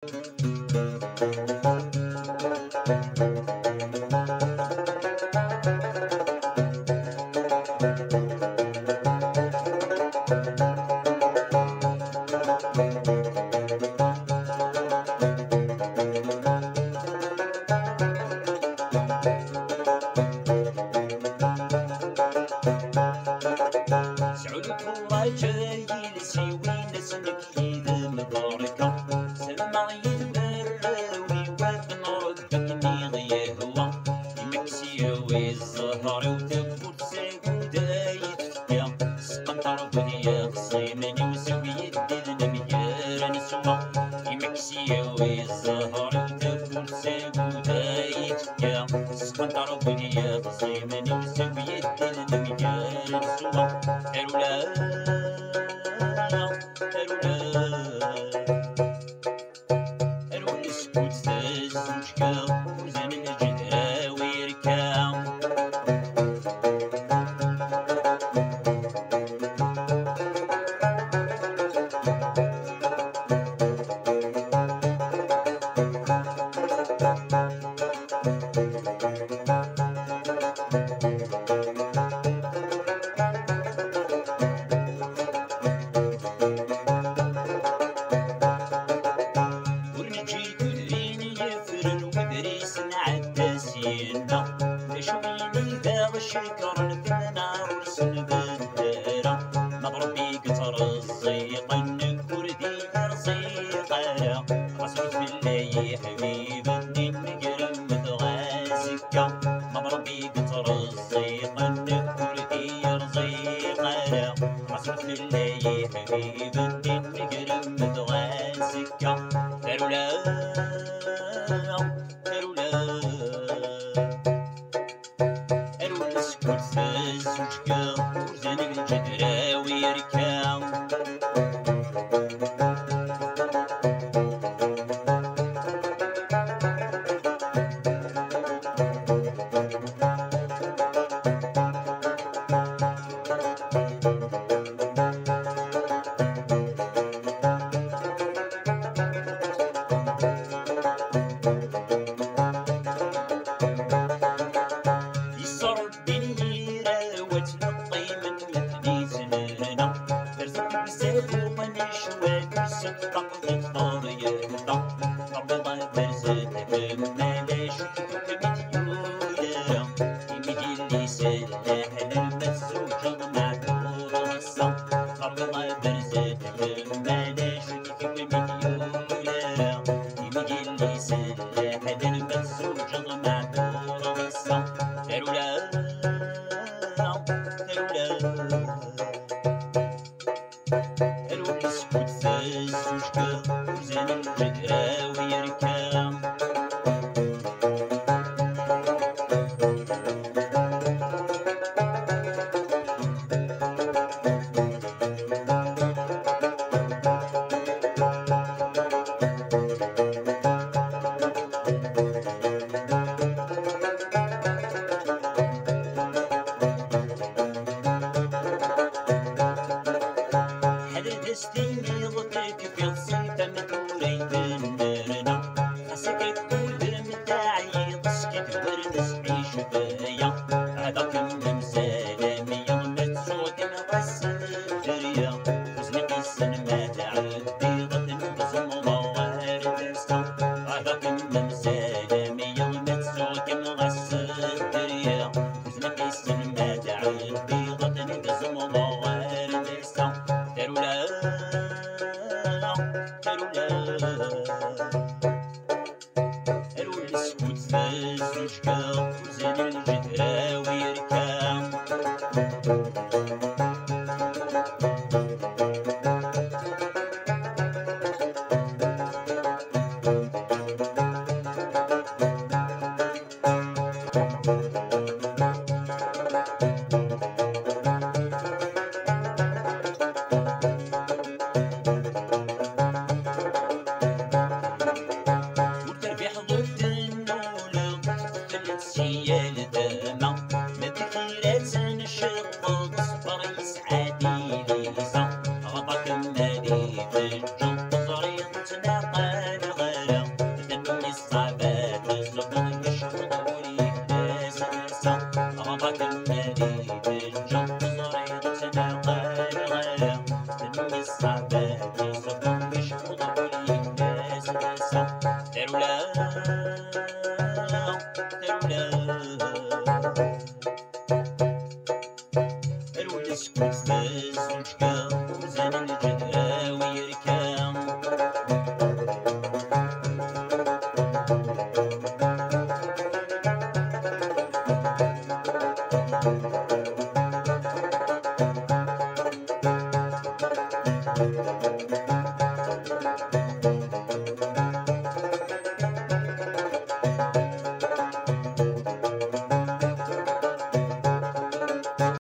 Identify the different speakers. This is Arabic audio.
Speaker 1: سعودك الله جاي لسيوي نسلك عيد مباركة سلمى عيد براوي وفن ربك نيغي هوا يمكسيوي الزهر وتبوت ساقودا يتفكا سقنطر بديا خصيماني وسوي يددنا ميار نسوا يمكسيوي الزهر وتبوت ساقودا يتفكا سقنطر بديا خصيماني وسوي يددنا ميار نسوا هرولا هرولا سكوت تزوجكا وزن الجدرا ويركا شكر الثناء ورسن بالدارة مضربي قطر الزيق النكردي رزيقارة رسول بالله حبيب الدين مقرم متغازكة مضربي قطر الزيق النكردي رزيقارة رسول بالله حبيب الدين مقرم متغازكة هرولا زوجكا وزن الجدرا ويركا زوجكا وزن الجدرا